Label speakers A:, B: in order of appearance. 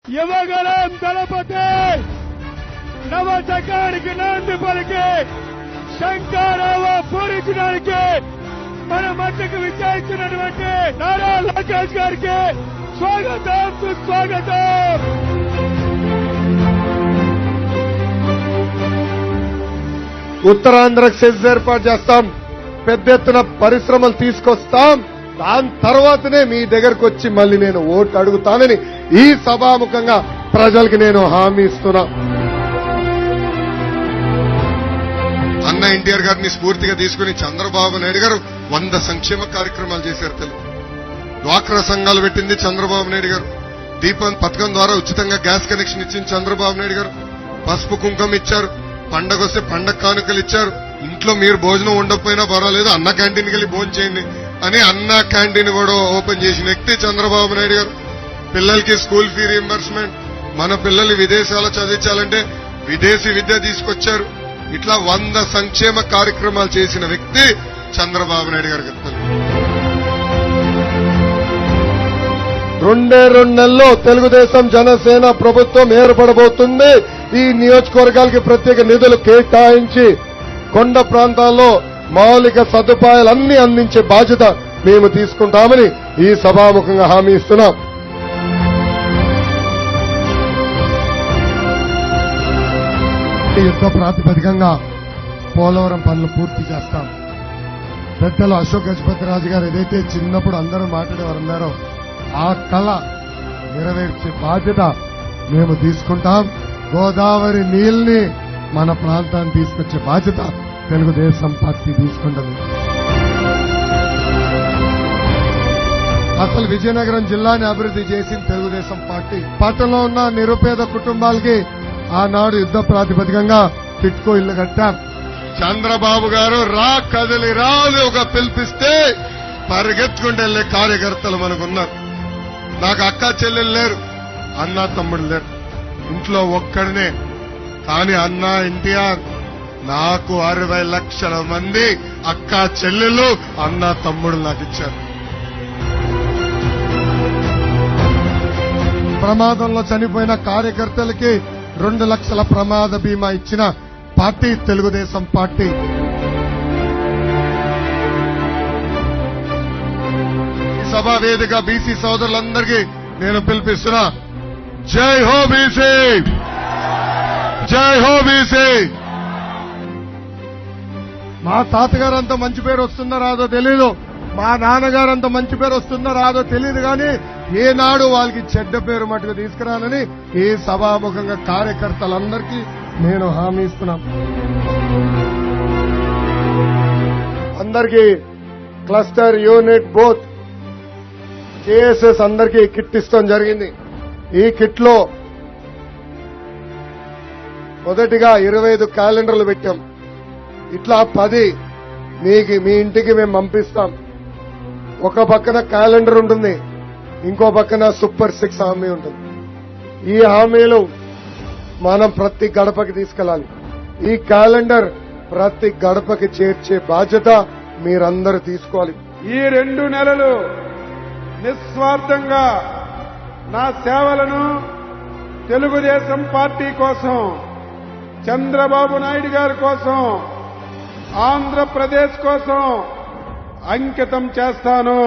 A: యువగలం దళపతి నవశకానికి నాంది పలికి శంకరావ పూరించడానికి మన మధ్యకు విచారించినటువంటి నారా లోకేష్ గారికి స్వాగతం సుస్వాగతం.
B: ఉత్తరాంధ్రకు సెజ్ ఏర్పాటు చేస్తాం, పెద్ద ఎత్తున పరిశ్రమలు తీసుకొస్తాం. దాని తర్వాతనే మీ దగ్గరకు వచ్చి మళ్ళీ నేను ఓటు అడుగుతానని ఈ సభాముఖంగా ప్రజలకి నేను హామీ ఇస్తున్నా.
C: అన్న ఎన్టీఆర్ గారిని స్ఫూర్తిగా తీసుకుని చంద్రబాబు నాయుడు గారు 100 సంక్షేమ కార్యక్రమాలు చేశారు. తెలుగు డ్వాక్రా సంఘాలు పెట్టింది చంద్రబాబు నాయుడు గారు. దీపం పథకం ద్వారా ఉచితంగా గ్యాస్ కనెక్షన్ ఇచ్చింది చంద్రబాబు నాయుడు గారు. పసుపు కుంకుమ ఇచ్చారు. పండగ వస్తే పండగ కానుకలు ఇచ్చారు. ఇంట్లో మీరు భోజనం ఉండకపోయినా పర్వాలేదు, అన్న క్యాంటీన్కి వెళ్ళి భోజనం చేయండి అని అన్న క్యాంటీన్ కూడా ఓపెన్ చేసిన వ్యక్తి చంద్రబాబు నాయుడు గారు. పిల్లలకి స్కూల్ ఫీ రీఎంబర్స్మెంట్, మన పిల్లల్ని విదేశాల్లో చదివించాలంటే విదేశీ విద్య తీసుకొచ్చారు. ఇట్లా 100 సంక్షేమ కార్యక్రమాలు చేసిన వ్యక్తి చంద్రబాబు నాయుడు గారు.
B: రెండే 2 నెలల్లో తెలుగుదేశం జనసేన ప్రభుత్వం ఏర్పడబోతుంది. ఈ నియోజకవర్గాలకి ప్రత్యేక నిధులు కేటాయించి కొండ ప్రాంతాల్లో మౌలిక సదుపాయాలన్నీ అందించే బాధ్యత మేము తీసుకుంటామని ఈ సభాముఖంగా హామీ ఇస్తున్నాం. యుద్ధ ప్రాతిపదికంగా పోలవరం పనులు పూర్తి చేస్తాం. పెద్దలు అశోక్ గజపతి రాజు గారు ఏదైతే చిన్నప్పుడు అందరూ మాట్లాడేవారన్నారో ఆ కళ నెరవేర్చే బాధ్యత మేము తీసుకుంటాం. గోదావరి నీళ్ని మన ప్రాంతాన్ని తీసుకొచ్చే బాధ్యత తెలుగుదేశం పార్టీ తీసుకుంటుంది. అసలు విజయనగరం జిల్లాని అభివృద్ధి చేసింది తెలుగుదేశం పార్టీ. పట్టణంలో ఉన్న నిరుపేద కుటుంబాలకి ఆనాడు యుద్ధ ప్రాతిపదికంగా టిట్కో ఇల్లు కట్టాం.
C: చంద్రబాబు గారు రా కదిలి రాని ఒక పిలిపిస్తే పరిగెత్తుకుంటూ వెళ్లే కార్యకర్తలు మనకున్నారు. నాకు అక్క చెల్లెలు లేరు, అన్న తమ్ముడు లేరు, ఇంట్లో ఒక్కడినే. కానీ అన్న ఎన్టీఆర్ నాకు 60 లక్షల మంది అక్క చెల్లెలు అన్న తమ్ముడు నాకు ఇచ్చారు.
B: ప్రమాదంలో చనిపోయిన కార్యకర్తలకి 2 లక్షల ప్రమాద బీమా ఇచ్చిన పార్టీ తెలుగుదేశం పార్టీ.
C: ఈ సభా వేదిక బీసీ సోదరులందరికీ నేను పిలిపిస్తున్నా, జై హో బీసీ, జై హో బీసీ.
B: మా తాతగారు అంత మంచి పేరు వస్తుందో రాదో తెలీదు, మా నాన్నగారు అంత మంచి పేరు వస్తుందో రాదో తెలియదు, కానీ ఏనాడు వాళ్ళకి చెడ్డ పేరు మటుకు తీసుకురానని ఈ సభాముఖంగా కార్యకర్తలందరికీ నేను హామీ ఇస్తున్నాం. అందరికీ క్లస్టర్ యూనిట్ బూత్ కేఎస్ఎస్ అందరికీ కిట్ ఇస్తాం జరిగింది. ఈ కిట్ లో మొదటిగా 25 క్యాలెండర్లు పెట్టాం. ఇట్లా 10 మీ ఇంటికి మేము పంపిస్తాం. ఒక పక్కన క్యాలెండర్ ఉంటుంది, ఇంకో పక్కన సూపర్ 6 హామీ ఉంటుంది. ఈ హామీలు మనం ప్రతి గడపకి తీసుకెళ్లాలి. ఈ క్యాలెండర్ ప్రతి గడపకి చేర్చే బాధ్యత మీరందరూ తీసుకోవాలి.
A: ఈ 2 నెలలు నిస్వార్థంగా నా సేవలను తెలుగుదేశం పార్టీ కోసం, చంద్రబాబు నాయుడు గారి కోసం, ఆంధ్రప్రదేశ్ కోసం అంకితం చేస్తాను.